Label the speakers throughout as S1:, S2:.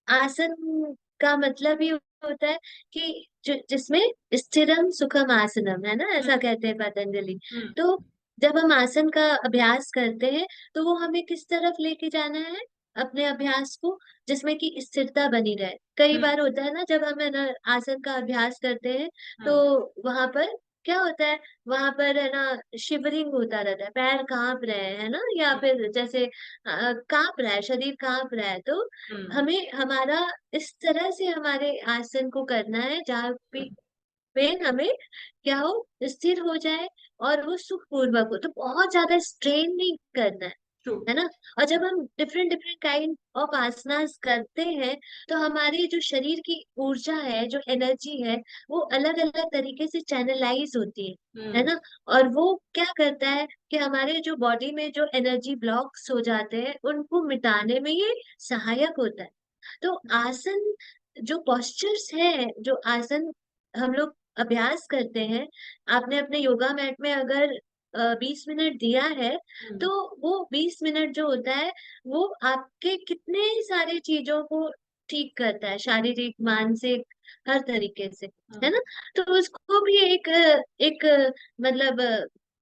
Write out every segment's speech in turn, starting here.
S1: आसन का मतलब ही होता है कि जिसमें स्थिरम सुखम आसनम, है ना, ऐसा
S2: हम्म।
S1: कहते हैं पतंजलि।
S2: हम्म।
S1: तो जब हम आसन का अभ्यास करते हैं तो वो हमें किस तरफ लेके जाना है, अपने अभ्यास को, जिसमें कि स्थिरता बनी रहे। कई
S2: हम्म।
S1: बार होता है ना, जब हम है ना आसन का अभ्यास करते हैं तो
S2: हम्म।
S1: वहां पर क्या होता है, वहां पर है ना शिवरिंग होता रहता है, पैर कांप रहे हैं, है ना, या फिर जैसे कांप रहा है, शरीर कांप रहा है। तो
S2: हम्म।
S1: हमें हमारा इस तरह से हमारे आसन को करना है जहाँ पे पेन हमें क्या हो, स्थिर हो जाए और वो सुखपूर्वक हो। तो बहुत ज्यादा स्ट्रेन नहीं करना
S2: ट्रू।
S1: है ना। और जब हम डिफरेंट डिफरेंट काइंड ऑफ आसनास करते हैं तो हमारी जो शरीर की ऊर्जा है, जो एनर्जी है, वो अलग अलग तरीके से चैनलाइज होती है
S2: हम्म।
S1: ना। और वो क्या करता है कि हमारे जो बॉडी में जो एनर्जी ब्लॉक्स हो जाते हैं उनको मिटाने में ये सहायक होता है। तो आसन, जो पोस्चर्स है, जो आसन हम लोग अभ्यास करते हैं, आपने अपने योगा मैट में अगर 20 मिनट दिया है तो
S2: हम्म।
S1: वो 20 मिनट जो होता है वो आपके कितने सारी चीजों को ठीक करता है, शारीरिक, मानसिक, हर तरीके से, है
S2: हम्म।
S1: ना। तो उसको भी एक मतलब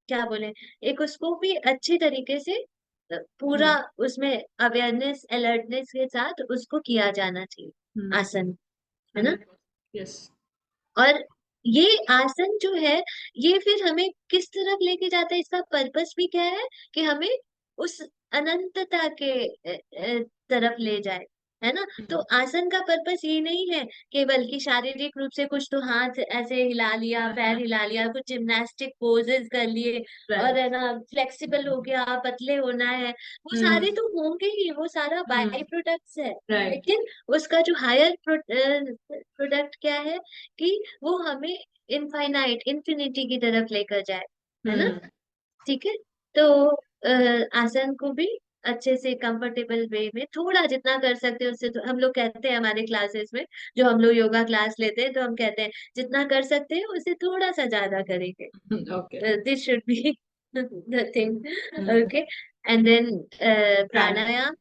S1: क्या बोले, एक उसको भी अच्छे तरीके से पूरा
S2: हम्म।
S1: उसमें अवेयरनेस, अलर्टनेस के साथ उसको किया जाना चाहिए,
S2: हम्म।
S1: आसन, है ना।
S2: 100%। यस।
S1: और ये आसन जो है, ये फिर हमें किस तरफ लेके जाता है, इसका पर्पस भी क्या है कि हमें उस अनंतता के तरफ ले जाए, है ना। तो आसन का पर्पस ये नहीं है केवल कि शारीरिक रूप से कुछ तो हाथ ऐसे हिला लिया, पैर हिला लिया, कुछ जिम्नास्टिक पोजेस कर लिए और
S2: राइट।
S1: है ना फ्लेक्सिबल हो गया, पतले होना है, वो
S2: हम्म।
S1: सारे तो होंगे ही, वो सारा
S2: हम्म।
S1: बाई प्रोडक्ट्स है।
S2: राइट।
S1: लेकिन उसका जो हायर प्रोडक्ट क्या है कि वो हमें इनफाइनाइट, इंफिनिटी की तरफ लेकर जाए, है ना।
S2: हम्म।
S1: ठीक है। तो आसन को भी अच्छे से कंफर्टेबल वे में थोड़ा जितना कर सकते हैं उससे, तो हम लोग कहते हैं हमारे क्लासेस में, जो हम लोग योगा क्लास लेते हैं तो हम कहते हैं जितना कर सकते हैं उससे थोड़ा सा ज्यादा करेंगे।
S2: Okay.
S1: This should be the thing.
S2: Hmm.
S1: Okay. And then
S2: pranayama.
S1: Pranayama.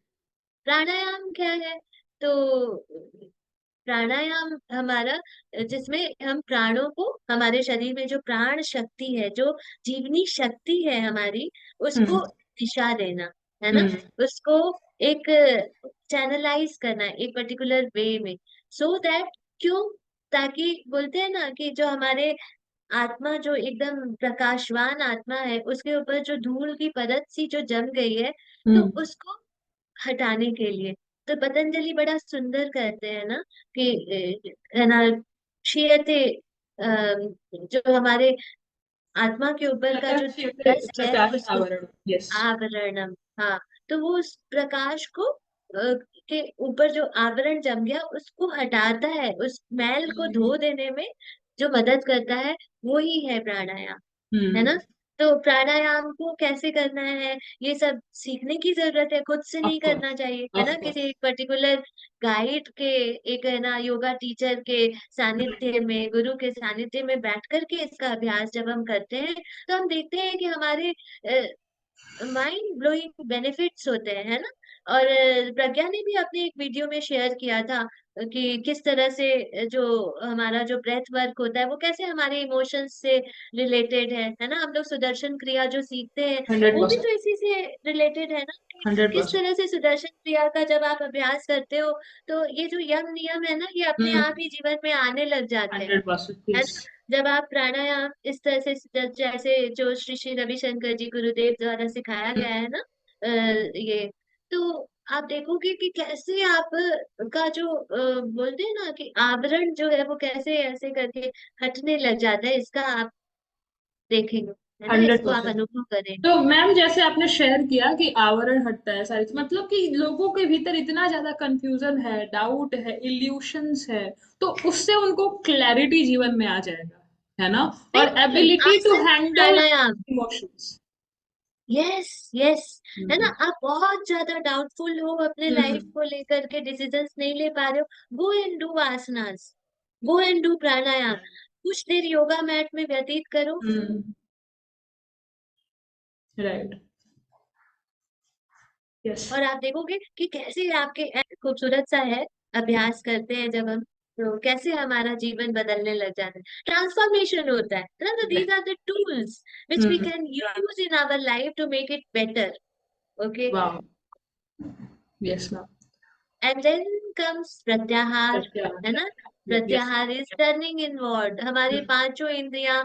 S1: Pranayama क्या है, तो प्राणायाम हमारा, जिसमें हम प्राणों को, हमारे शरीर में जो प्राण शक्ति है, जो जीवनी शक्ति है हमारी,
S2: हम्म।
S1: उसको दिशा देना, है ना।
S2: हम्म।
S1: उसको एक चैनलाइज करना एक पर्टिकुलर वे में, सो दैट, क्यों, ताकि बोलते हैं ना कि जो हमारे आत्मा, जो एकदम प्रकाशवान आत्मा है, उसके ऊपर जो धूल की परत सी जो जम गई है, तो
S2: हम्म।
S1: उसको हटाने के लिए, तो पतंजलि बड़ा सुंदर कहते हैं ना कि है ना, क्षीयते, जो हमारे आत्मा के ऊपर का जो
S2: प्रकाश
S1: डस्ट है
S2: प्रकाश
S1: उसको,
S2: आवरण। यस।
S1: आवरणम, हाँ। तो वो उस प्रकाश को के ऊपर जो आवरण जम गया उसको हटाता है, उस मैल को धो देने में जो मदद करता है, वो ही है प्राणायाम, है
S2: हम्म।
S1: ना। तो प्राणायाम को कैसे करना है, ये सब सीखने की जरूरत है, खुद से
S2: ऑफ
S1: नहीं
S2: कोर्स।
S1: करना चाहिए, है ना,
S2: ऑफ
S1: किसी
S2: कोर्स।
S1: एक पर्टिकुलर गाइड के, एक है ना योगा टीचर के सानिध्य में, गुरु के सानिध्य में बैठ करके इसका अभ्यास जब हम करते हैं तो हम देखते हैं कि हमारे माइंड ब्लोइंग बेनिफिट्स होते हैं, है ना। और प्रज्ञा ने भी अपने एक वीडियो में शेयर किया था कि किस तरह से जो हमारा जो ब्रेथ वर्क होता है वो कैसे हमारे इमोशंस से रिलेटेड है ना। हम लोग सुदर्शन क्रिया जो सीखते हैं
S2: हंड्रेड
S1: वो भी
S2: परसेंट
S1: तो इसी से रिलेटेड है ना, कि
S2: हंड्रेड
S1: किस
S2: परसेंट
S1: तरह से सुदर्शन क्रिया का जब आप अभ्यास करते हो तो ये जो यम नियम है ना, ये अपने
S2: हम्म।
S1: आप ही जीवन में आने लग जाते हैं,
S2: 100%।
S1: है
S2: यस।
S1: ना। जब आप प्राणायाम इस तरह से, जैसे जो श्री श्री रविशंकर जी गुरुदेव द्वारा सिखाया गया है ना, ये, तो आप देखोगे कि कैसे आप का जो बोलते हैं ना कि आवरण जो है वो कैसे ऐसे करके हटने लग जाता है, इसका आप देखेंगे, है ना,
S2: हंड्रेड
S1: इसको आप
S2: परसेंट
S1: अनुभव करेंगे।
S2: तो मैम जैसे आपने शेयर किया कि आवरण हटता है सारी चीज, मतलब कि लोगों के भीतर इतना ज्यादा कंफ्यूजन है, डाउट है, इल्यूशंस है, तो उससे उनको क्लैरिटी जीवन में आ जाएगा, है ना। और
S1: बिल्कुल,
S2: एबिलिटी टू
S1: आसन
S2: हैंडल
S1: प्राणायाम,
S2: इमोशंस।
S1: यस यस, है ना।
S2: हम्म।
S1: आप बहुत ज्यादा डाउटफुल हो अपने लाइफ
S2: हम्म।
S1: को लेकर के, डिसीजंस नहीं ले पा रहे हो, go and do asanas, go and do pranayama, कुछ देर योगा मैट में व्यतीत करो।
S2: राइट। यस।
S1: और आप देखोगे कि कैसे आपके खूबसूरत सा है, अभ्यास करते हैं जब हम, तो कैसे हमारा जीवन बदलने लग जाता है, ट्रांसफॉर्मेशन होता है ना। तो these are the tools which we
S2: hmm.
S1: Can use in our life to make it better. Okay.
S2: वाह। Yes ma'am.
S1: And then comes pratyahara,
S2: अच्छा।
S1: है ना।
S2: यस।
S1: प्रत्याहार इज टर्निंग इनवर्ड। हमारी पांचों इंद्रियां,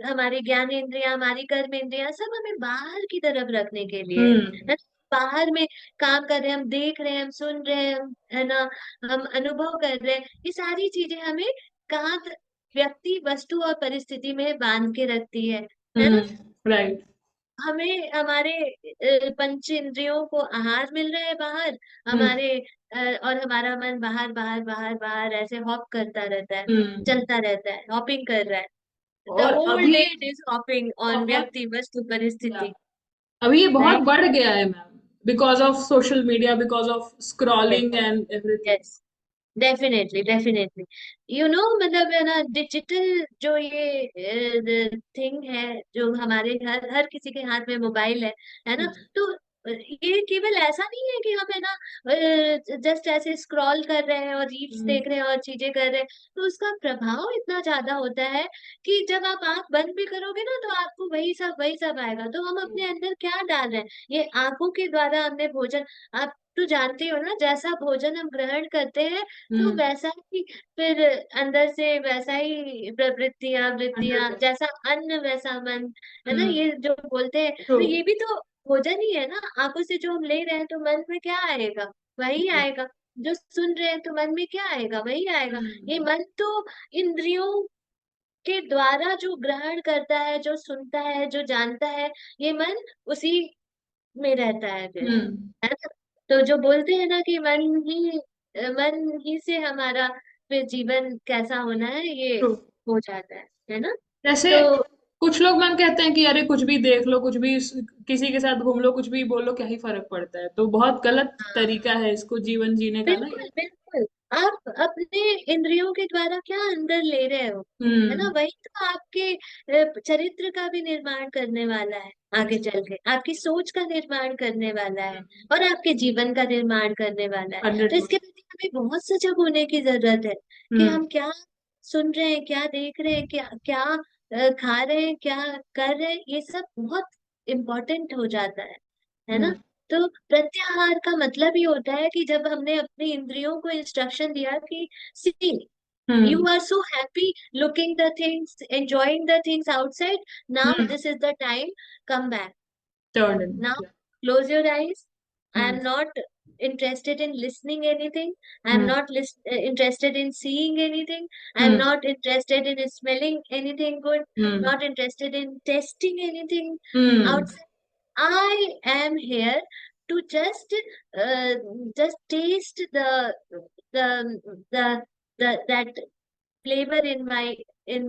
S1: हमारी ज्ञान इंद्रियां, हमारी कर्म इंद्रियां, सब हमें बाहर की तरफ रखने के लिए
S2: हम्म।
S1: है। बाहर में काम कर रहे हैं, हम देख रहे हैं, हम सुन रहे हैं, है ना, हम अनुभव कर रहे हैं। ये सारी चीजें हमें कहाँ व्यक्ति, वस्तु और परिस्थिति में बांध के रखती है ना।
S2: राइट।
S1: हमें हमारे पंच इंद्रियों को आहार मिल रहा है बाहर,
S2: हम्म।
S1: हमारे और हमारा मन बाहर बाहर बाहर बाहर ऐसे हॉप करता रहता है,
S2: हम्म।
S1: चलता रहता है, हॉपिंग कर रहा है। द
S2: और
S1: होल
S2: अभी
S1: day it is hopping on
S2: बहुत,
S1: व्यक्ति, वस्तु,
S2: या,
S1: परिस्थिति।
S2: अभी ये बहुत
S1: राइट।
S2: बढ़ गया है ma'am, because of social media, because of
S1: yes,
S2: scrolling and everything.
S1: Yes, definitely definitely. मतलब है ना, डिजिटल जो ये थिंग है, जो हमारे हर किसी के हाथ में मोबाइल है ना। तो ये केवल ऐसा नहीं है कि हम है ना जस्ट ऐसे स्क्रॉल कर रहे हैं और रील्स
S2: हम्म।
S1: देख रहे हैं और चीजें कर रहे हैं। तो उसका प्रभाव इतना ज्यादा होता है कि जब आप आंख बंद भी करोगे ना, तो आपको वही सब आएगा। तो हम अपने अंदर क्या डाल रहे हैं, ये आंखों के द्वारा हमने भोजन, आप तो जानते हो ना, जैसा भोजन हम ग्रहण करते हैं, तो
S2: हम्म।
S1: वैसा ही फिर अंदर से वैसा ही प्रवृत्तियां, वृत्तियां,
S2: 100%।
S1: जैसा अन्न वैसा मन, है ना,
S2: हम्म।
S1: ये जो बोलते हैं।
S2: ट्रू।
S1: तो ये भी तो भोजन ही है ना। आंखों से जो हम ले रहे हैं, तो मन में क्या आएगा, वही आएगा। जो सुन रहे हैं, तो मन में क्या आएगा, वही आएगा। ये
S2: हम्म।
S1: मन तो इंद्रियों के द्वारा जो ग्रहण करता है, जो सुनता है, जो जानता है, ये मन उसी में रहता है फिर,
S2: हम्म।
S1: है ना। तो जो बोलते हैं ना कि मन ही से हमारा फिर जीवन कैसा होना है, ये
S2: ट्रू।
S1: हो जाता है ना।
S2: जैसे
S1: तो
S2: कुछ लोग मैम कहते हैं कि अरे कुछ भी देख लो, कुछ भी किसी के साथ घूम लो, कुछ भी बोल लो, क्या ही फर्क पड़ता है। तो बहुत गलत
S1: हाँ,
S2: तरीका है इसको जीवन जीने का ना
S1: बिल्कुल
S2: ये।
S1: बिल्कुल। आप अपने इंद्रियों के द्वारा क्या अंदर ले रहे हो, है ना,
S2: हम्म।
S1: वही तो आपके चरित्र का भी निर्माण करने वाला है। आगे चल के आपकी सोच का निर्माण करने वाला है, और आपके जीवन का निर्माण करने वाला है। तो इसके
S2: 100%।
S1: प्रति हमें बहुत सजग होने की जरूरत है कि
S2: हम्म।
S1: हम क्या सुन रहे हैं, क्या देख रहे हैं, क्या क्या खा रहे हैं, क्या कर रहे हैं। ये सब बहुत इम्पोर्टेंट हो जाता है ना।
S2: हम्म।
S1: तो प्रत्याहार का मतलब ही होता है कि जब हमने अपनी इंद्रियों को इंस्ट्रक्शन दिया कि सी,
S2: हम्म।
S1: you are so happy looking the things, enjoying the things outside, now
S2: hmm.
S1: this is the time, come back
S2: turn.
S1: now, close your eyes. I am
S2: hmm.
S1: not interested in listening anything, I am
S2: hmm.
S1: not interested in seeing anything, I am
S2: hmm.
S1: not interested in smelling anything good,
S2: hmm.
S1: not interested in tasting anything
S2: hmm.
S1: outside. I am here to uh, just taste the the that flavor in my in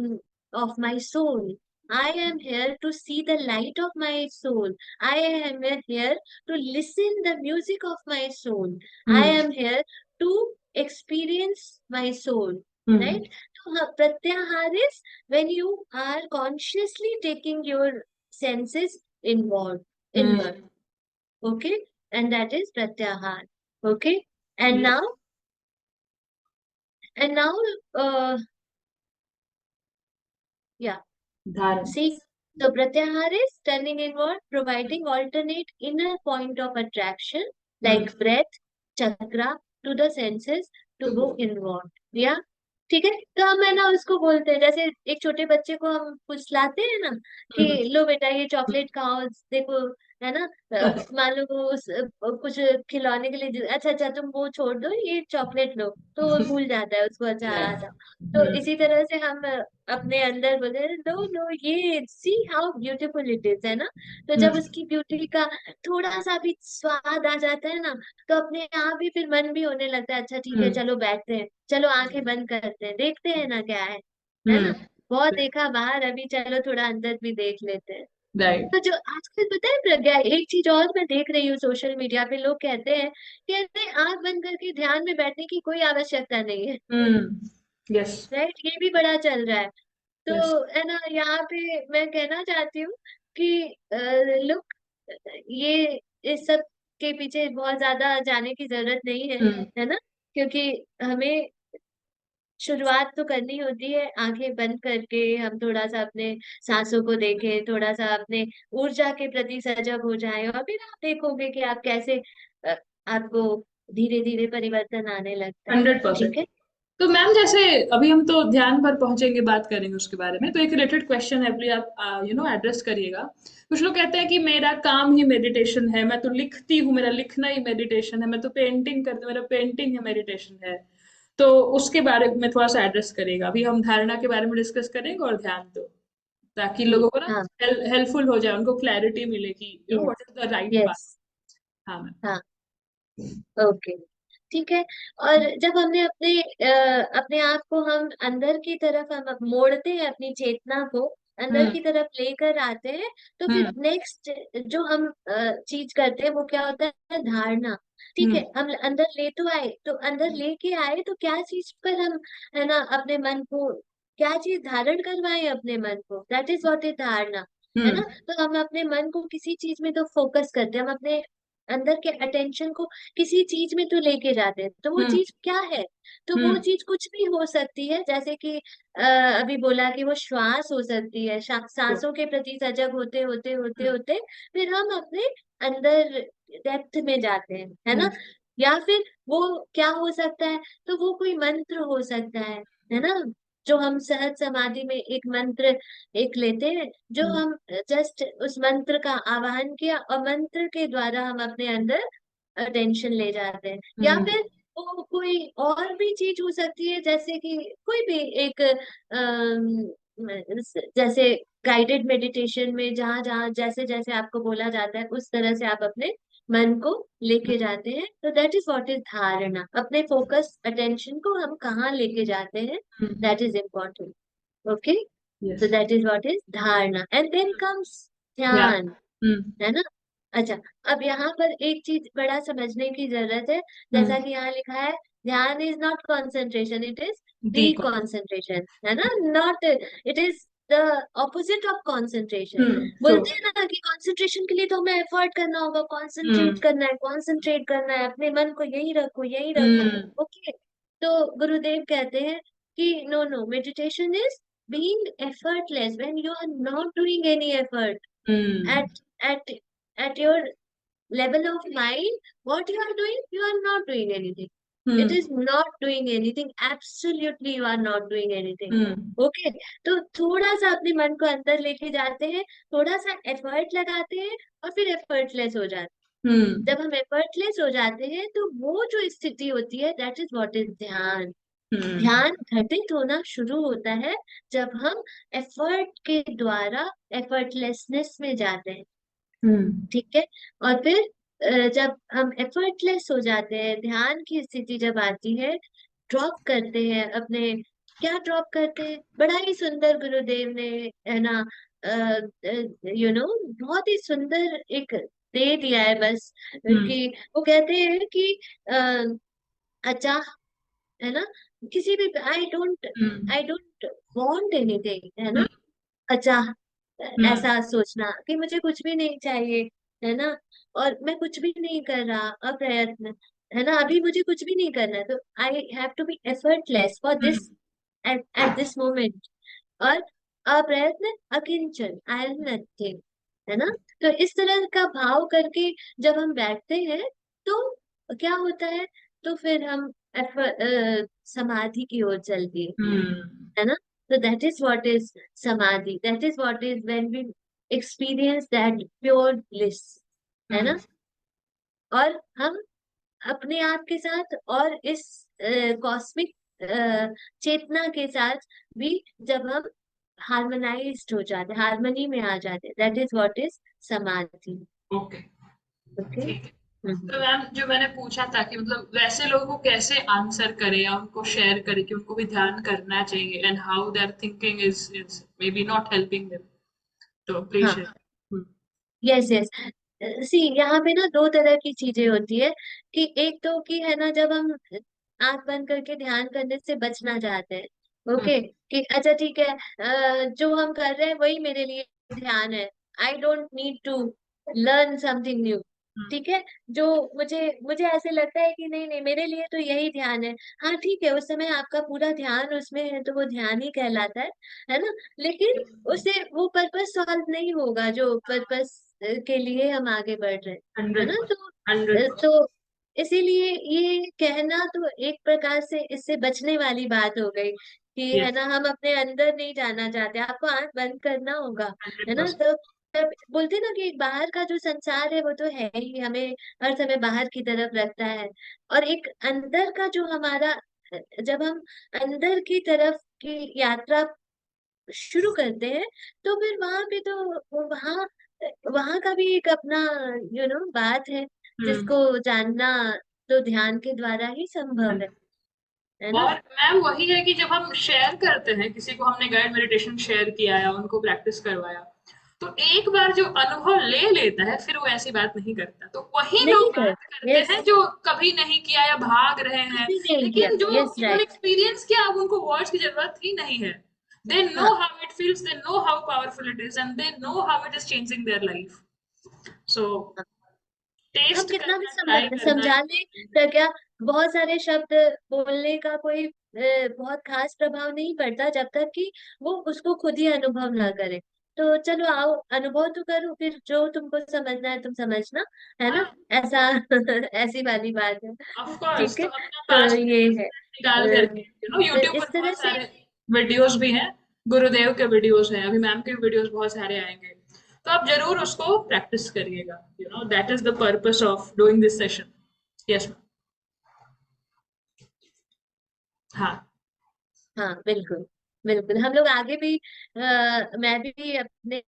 S1: of my soul. I am here to see the light of my soul. I am here to listen the music of my soul. I
S2: hmm.
S1: am here to experience my soul.
S2: Hmm.
S1: Right? So, pratyahar is when you are consciously taking your senses inward.
S2: Hmm.
S1: Okay, and that is pratyahar. Okay, and
S2: yes.
S1: now and now, uh, yeah.
S2: धारण।
S1: See, so Pratyahar is turning inward, providing alternate inner point of attraction
S2: hmm.
S1: like breath, chakra to the senses to
S2: to
S1: go
S2: go.
S1: inward. Yeah, ठीक है। तो हम है ना उसको बोलते हैं, जैसे एक छोटे बच्चे को हम कुछ लाते हैं ना कि लो बेटा ये चॉकलेट खाओ, देखो, है ना। मान लो वो कुछ खिलौने के लिए अच्छा अच्छा तुम वो छोड़ दो, ये चॉकलेट लो, तो वो भूल जाता है उसको, अच्छा अच्छा। तो इसी तरह से हम अपने अंदर बोले, लो लो ये see how beautiful it is, है ना। तो जब उसकी ब्यूटी का थोड़ा सा भी स्वाद आ जाता है ना, तो अपने आप ही फिर मन भी होने लगता है, अच्छा ठीक है चलो बैठते हैं, चलो आंखें बंद करते हैं, देखते हैं ना क्या है ना। बहुत देखा बाहर, अभी चलो थोड़ा अंदर भी देख लेते हैं।
S2: राइट।
S1: तो जो आजकल पता है प्रज्ञा, एक चीज और मैं देख रही हूँ सोशल मीडिया पे, लोग कहते हैं कि अरे आंख बंद करके ध्यान में बैठने की कोई आवश्यकता नहीं है।
S2: यस।
S1: राइट, ये भी बड़ा चल रहा है। तो
S2: यस।
S1: है ना, यहाँ पे मैं कहना चाहती हूँ कि लुक, ये इस सब के पीछे बहुत ज्यादा जाने की जरूरत नहीं है, है ना। क्योंकि हमें शुरुआत तो करनी होती है आंखें बंद करके। हम थोड़ा सा अपने सांसों को देखें, थोड़ा सा अपने ऊर्जा के प्रति सजग हो जाएं, और फिर आप देखोगे कि आप कैसे आपको धीरे धीरे परिवर्तन आने लगता है।
S2: 100%।
S1: ठीक है।
S2: तो मैम जैसे अभी हम तो ध्यान पर पहुंचेंगे, बात करेंगे उसके बारे में, तो एक रिलेटेड क्वेश्चन है, प्लीज आप एड्रेस करिएगा। कुछ लोग कहते हैं कि मेरा काम ही मेडिटेशन है, मैं तो लिखती हूँ, मेरा लिखना ही मेडिटेशन है, मैं तो पेंटिंग करती हूँ, मेरा पेंटिंग है मेडिटेशन है। तो उसके बारे में थोड़ा सा एड्रेस करिएगा। अभी हम धारणा के बारे में डिस्कस करेंगे और ध्यान तो, ताकि
S1: जी।
S2: लोगों को ना
S1: हाँ।
S2: हेल्पफुल हो जाए, उनको क्लैरिटी मिले कि
S1: yes.
S2: What is the right path.
S1: Yes.
S2: हाँ मैम।
S1: हाँ। ओके। ठीक है। और जब हमने अपने आप को हम अंदर की तरफ हम मोड़ते हैं, अपनी चेतना को अंदर
S2: हम्म।
S1: की तरफ लेकर आते हैं, तो फिर
S2: हम्म।
S1: नेक्स्ट जो हम चीज करते हैं वो क्या होता है, धारणा। ठीक
S2: हम्म।
S1: है, हम अंदर ले तो आए, तो अंदर लेके आए तो क्या चीज पर हम, है ना, अपने मन को क्या चीज धारण करवाए अपने मन को, दैट इज व्हाट इज धारणा। है
S2: हम्म।
S1: ना। तो हम अपने मन को किसी चीज में तो फोकस करते हैं, हम अपने अंदर के अटेंशन को किसी चीज में तो लेके जाते हैं, तो वो
S2: हम्म।
S1: चीज क्या है। तो वो
S2: हम्म।
S1: चीज कुछ भी हो सकती है, जैसे कि अभी बोला कि वो श्वास हो सकती है, सांसों के प्रति सजग होते होते होते
S2: हम्म।
S1: होते फिर हम अपने अंदर डेप्थ में जाते हैं, है
S2: हम्म।
S1: ना। या फिर वो क्या हो सकता है, तो वो कोई मंत्र हो सकता है ना। जो हम सहज समाधि में एक मंत्र एक लेते हैं, जो
S2: हम्म।
S1: हम जस्ट उस मंत्र का आवाहन किया और मंत्र के द्वारा हम अपने अंदर टेंशन ले जाते हैं। या
S2: हम्म।
S1: फिर वो कोई और भी चीज हो सकती है, जैसे कि कोई भी एक जैसे गाइडेड मेडिटेशन में जहां जहां जैसे जैसे आपको बोला जाता है उस तरह से आप अपने मन को लेके जाते हैं, तो दैट इज व्हाट इज धारणा। अपने फोकस अटेंशन को हम कहाँ लेके जाते हैं,
S2: hmm.
S1: That is important. Okay.
S2: Yes.
S1: तो that is what is dharana, and then comes
S2: yeah.
S1: Dhyana.
S2: हम्म।
S1: है ना। अच्छा। अब यहाँ पर एक चीज बड़ा समझने की जरूरत है। जैसा
S2: हम्म।
S1: कि यहाँ लिखा है, ध्यान is not concentration, it is D
S2: D को।
S1: कंसंट्रेशन। है ना। Not, it is the opposite of concentration.
S2: True.
S1: बोलते हैं ना कि कंसंट्रेशन के लिए तो हमें एफर्ट करना होगा,
S2: हम्म।
S1: कंसंट्रेट करना है, कंसंट्रेट करना है, अपने मन को यही रखो यही रखो।
S2: हम्म।
S1: ओके। तो गुरुदेव कहते हैं कि no no, meditation is being effortless when you are not doing any effort
S2: hmm.
S1: at at at your level of mind. What you are doing, you are not doing anything. It
S2: hmm.
S1: is not doing anything, absolutely you are not doing anything.
S2: Hmm.
S1: Okay. तो थोड़ा सा अपने मन को अंदर लेके जाते हैं, थोड़ा सा एफर्ट लगाते हैं और फिर एफर्टलेस हो जाते
S2: हम्म।
S1: हैं। जब हम एफर्टलेस हो जाते हैं तो वो जो स्थिति होती है, दैट इज व्हाट इज ध्यान।
S2: हम्म।
S1: ध्यान घटित होना शुरू होता है जब हम एफर्ट के द्वारा एफर्टलेसनेस में जाते हैं।
S2: हम्म।
S1: ठीक है। और फिर जब हम एफर्टलेस हो जाते हैं, ध्यान की स्थिति जब आती है, ड्रॉप करते हैं अपने, क्या ड्रॉप करते हैं, बड़ा ही सुंदर गुरुदेव ने, है ना, बहुत ही सुंदर एक दे दिया है बस,
S2: हम्म।
S1: कि वो कहते हैं कि अच्छा, है ना, किसी भी,
S2: हम्म।
S1: आई डोंट वांट एनीथिंग, है
S2: हम्म।
S1: ना। अच्छा,
S2: हम्म।
S1: ऐसा सोचना कि मुझे कुछ भी नहीं चाहिए, है ना, और मैं कुछ भी नहीं कर रहा, अप्रयत्न, है ना, अभी मुझे कुछ भी नहीं करना है, तो I have to be effortless for this
S2: hmm.
S1: At at this moment. और अप्रयत्न अकिंचन, आई एम नथिंग। है ना। तो इस तरह का भाव करके जब हम बैठते हैं तो क्या होता है, तो फिर हम समाधि की ओर चलते हैं।
S2: हम्म।
S1: है ना। तो that is what is samadhi, that is what is when we experience that pure bliss. है
S2: हम्म।
S1: ना। और हम अपने आप के साथ और इस कॉस्मिक चेतना के साथ भी जब हम हार्मोनाइज्ड हो जाते, हार्मनी में आ जाते, दैट इज व्हाट इज समाधि।
S2: ओके।
S1: ओके।
S2: ठीक है। तो मैम जो मैंने पूछा था कि मतलब वैसे लोगों को कैसे आंसर करें या उनको शेयर करें कि उनको भी ध्यान करना चाहिए, and how their thinking is maybe not helping them, तो प्लीज
S1: हाँ।
S2: शेयर।
S1: Yes yes. सी, यहाँ पे ना दो तरह की चीजें होती है, कि एक तो कि, है ना, जब हम आंख बंद करके ध्यान करने से बचना चाहते हैं, ओके, कि अच्छा ठीक है, जो हम कर रहे हैं वही मेरे लिए ध्यान है, I don't need to learn something new.
S2: Hmm.
S1: ठीक है। जो मुझे मुझे ऐसे लगता है कि नहीं नहीं, मेरे लिए तो यही ध्यान है। हाँ ठीक है, उस समय आपका पूरा ध्यान उसमें है तो वो ध्यान ही कहलाता है ना। लेकिन उससे वो पर्पस सॉल्व नहीं होगा जो पर्पस के लिए हम आगे बढ़ रहे हैं, है
S2: हंड्रेड
S1: ना।
S2: परसेंट
S1: तो
S2: 100%।
S1: तो इसीलिए ये कहना तो एक प्रकार से इससे बचने वाली बात हो गई कि, है
S2: यस।
S1: ना, हम अपने अंदर नहीं जाना चाहते, आपको आंख बंद करना होगा, है
S2: हंड्रेड
S1: ना।
S2: परसेंट
S1: तो तब बोलते ना कि बाहर का जो संसार है वो तो है ही, हमें हर समय बाहर की तरफ रखता है। और एक अंदर का जो हमारा, जब हम अंदर की तरफ की यात्रा शुरू करते हैं, तो फिर वहां पे तो वहां वहां का भी एक अपना बात है,
S2: हम्म।
S1: जिसको जानना तो ध्यान के द्वारा ही संभव है ना।
S2: और मैम वही है कि जब हम शेयर करते हैं, किसी को हमने गाइड मेडिटेशन शेयर किया या उनको प्रैक्टिस करवाया, तो एक बार जो अनुभव ले लेता है फिर वो ऐसी बात नहीं करता। तो वही
S1: नहीं
S2: लोग
S1: कर,
S2: बात करते
S1: यस,
S2: हैं जो कभी नहीं किया या भाग रहे हैं।
S1: कभी नहीं किया,
S2: लेकिन जो
S1: यस,
S2: जिन्होंने
S1: राइट।
S2: एक्सपीरियंस किया, अब उनको वर्ड्स की जरूरत ही नहीं है। दे नो
S1: हाँ,
S2: how it feels, they know how powerful it is, and they know how it is changing their life. So
S1: हम
S2: टेस्ट
S1: कितना भी
S2: करना, ट्राई करना
S1: समझा लें
S2: इम्पोर्टेंट
S1: तो क्या, बहुत सारे शब्द बोलने का कोई बहुत खास प्रभाव नहीं पड़ता जब तक कि वो उसको खुद ही अनुभव ना करे। तो चलो आओ, अनुभव तो करो, फिर जो तुमको समझना है तुम समझना, है
S2: है।
S1: ना। ऐसा ऐसी वाली बात है।
S2: ऑफ कोर्स,
S1: ठीक
S2: तो
S1: है,
S2: अपना
S1: तो
S2: पास्ट
S1: ये है।
S2: निकाल करके, यूट्यूब पर
S1: इस तरह
S2: बहुत
S1: से,
S2: सारे वीडियोस भी हैं। गुरुदेव के वीडियोस हैं, अभी मैम के वीडियोस बहुत सारे आएंगे। तो आप जरूर उसको प्रैक्टिस करिएगा। That is the purpose of doing this session. Yes ma'am. हाँ।
S1: हाँ बिल्कुल, बिल्कुल हम लोग आगे भी मैं भी अपने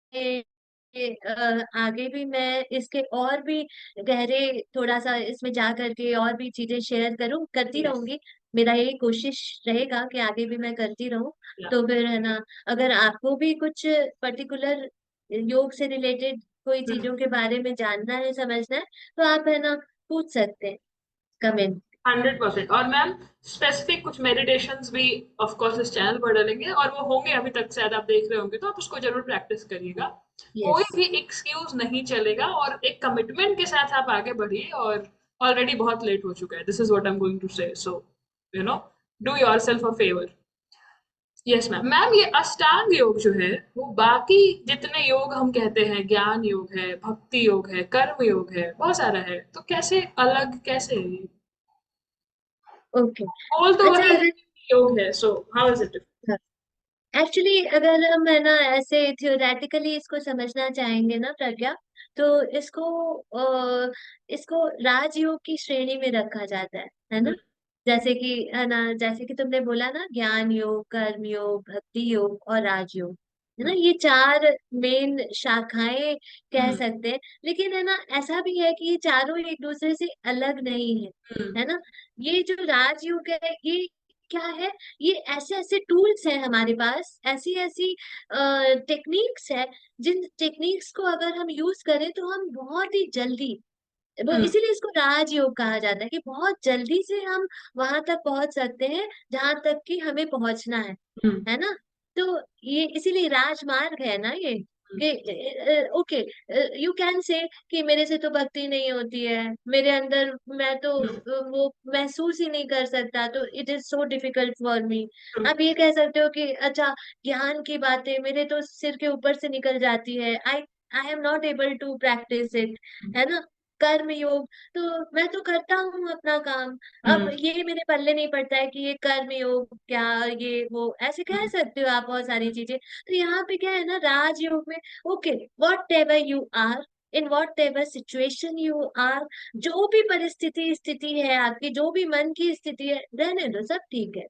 S1: आगे भी मैं इसके और भी गहरे, थोड़ा सा इसमें जा करके और भी चीजें शेयर करूं, करती
S2: यस।
S1: रहूंगी। मेरा यही कोशिश रहेगा कि आगे भी मैं करती रहूं।
S2: या।
S1: तो फिर, है ना, अगर आपको भी कुछ पर्टिकुलर योग से रिलेटेड कोई चीजों के बारे में जानना है, समझना है, तो आप, है ना, पूछ सकते हैं कमेंट।
S2: 100%। और मैम स्पेसिफिक कुछ मेडिटेशंस भी ऑफ कोर्स इस चैनल पर डालेंगे, और वो होंगे अभी तक शायद आप देख रहे होंगे, तो आप उसको जरूर प्रैक्टिस करिएगा। कोई
S1: यस,
S2: भी एक्सक्यूज नहीं चलेगा, और एक कमिटमेंट के साथ आप आगे बढ़िए। और ऑलरेडी बहुत लेट हो चुका है। This is what I am going to say. So you know do yourself a favour. Yes ma'am. Ma'am ये अष्टांग योग जो है, वो बाकी जितने योग हम कहते हैं, ज्ञान योग है, भक्ति योग है, कर्म योग है, बहुत सारा है, तो कैसे अलग, कैसे है ये?
S1: ओके।
S2: गोल तो
S1: अच्छा,
S2: वही है
S1: अगर
S2: कि योग है। So how is it?
S1: Actually अगर हम, है ना, ऐसे थियोरेटिकली इसको समझना चाहेंगे ना प्रज्ञा, तो इसको राजयोग की श्रेणी में रखा जाता है ना। जैसे कि, है ना, जैसे कि तुमने बोला ना, ज्ञान योग, कर्म योग, भक्ति योग और राजयोग, है ना, ये चार मेन शाखाएं कह सकते हैं। लेकिन, है ना, ऐसा भी है कि ये चारों एक दूसरे से अलग नहीं है ना। ये जो राजयोग है, ये क्या है, ये ऐसे ऐसे टूल्स हैं हमारे पास, ऐसी ऐसी टेक्निक्स है, जिन टेक्निक्स को अगर हम यूज करें तो हम बहुत ही जल्दी, वो इसीलिए इसको राजयोग कहा जाता है, कि बहुत जल्दी से हम वहां तक पहुंच सकते हैं जहां तक कि हमें पहुंचना है ना। तो ये इसीलिए राजमार्ग है ना ये, कि ओके, यू कैन से कि मेरे से तो भक्ति नहीं होती है, मेरे अंदर मैं तो वो महसूस ही नहीं कर सकता, तो it is so difficult for me. आप ये कह सकते हो कि अच्छा, ज्ञान की बातें मेरे तो सिर के ऊपर से निकल जाती है, I I am not able to practise it, है ना। कर्म योग, तो मैं तो करता हूँ अपना काम, अब ये मेरे पल्ले नहीं पड़ता है कि ये कर्म योग क्या, ये वो ऐसे कह सकते हो आप बहुत सारी चीजें। तो यहाँ पे क्या है ना, राजयोग में, okay, whatever you are, in whatever situation you are, जो भी परिस्थिति स्थिति है आपकी, जो भी मन की स्थिति है, रहने दो, सब ठीक है।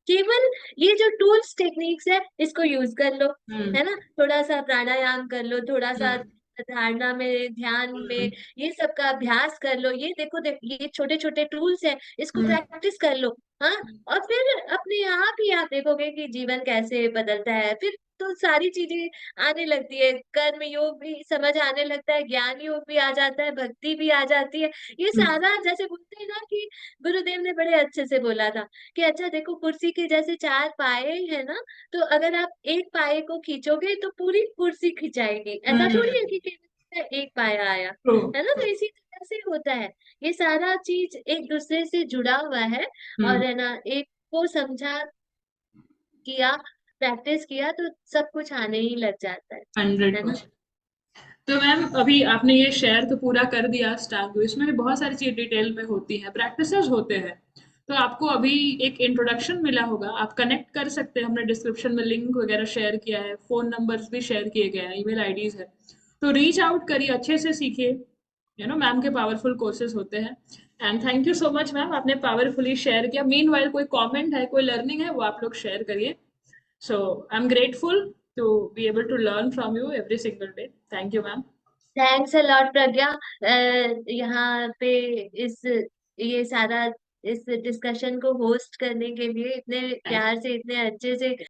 S1: केवल ये जो टूल्स टेक्निक्स है, इसको यूज कर लो, है ना। थोड़ा सा प्राणायाम कर लो, थोड़ा सा धारणा में, ध्यान में, ये सब का अभ्यास कर लो। ये देखो, ये छोटे छोटे टूल्स हैं, इसको प्रैक्टिस कर लो। हाँ, और फिर अपने आप ही आप देखोगे कि जीवन कैसे बदलता है, फिर तो सारी चीजें आने लगती है, कर्म योग भी समझ आने लगता है, ज्ञान योग भी आ जाता है, भक्ति भी आ जाती है। ये सारा, जैसे बोलते हैं ना कि गुरुदेव ने बड़े अच्छे से बोला था कि अच्छा देखो, कुर्सी के जैसे चार पाए है ना, तो अगर आप एक पाए को खींचोगे तो पूरी कुर्सी खिंचाएगी, ऐसा थोड़ी है कि एक पाया आया,
S2: ट्रू।
S1: है ना। तो इसी तरह से होता है, ये सारा चीज एक दूसरे से जुड़ा हुआ है।
S2: हम्म।
S1: और है ना, एक को समझा, किया, प्रैक्टिस किया तो सब कुछ आने ही लग जाता
S2: हंड्रेड
S1: है ना।
S2: परसेंट तो मैम अभी आपने ये शेयर तो पूरा कर दिया स्टार, इसमें भी बहुत सारी चीजें डिटेल में होती हैं, प्रैक्टिसेस होते हैं। तो आपको अभी एक इंट्रोडक्शन मिला होगा, आप कनेक्ट कर सकते हैं, हमने डिस्क्रिप्शन में लिंक वगैरह शेयर किया है, फोन नंबर्स भी शेयर किए गए हैं, ईमेल आईडीज है। तो रीच आउट करिए, अच्छे से सीखिए, मैम के पावरफुल कोर्सेज होते हैं। And thank you so much ma'am, आपने पावरफुली शेयर किया। मीन वाइल कोई कॉमेंट है, कोई लर्निंग है, वो आप लोग शेयर करिए। So I'm grateful to be able to learn from you every single day. Thank you, ma'am.
S1: Thanks a lot Pragya, यहाँ पे इस ये सारा इस डिस्कशन को होस्ट करने के लिए, इतने
S2: Thank
S1: प्यार से, इतने अच्छे से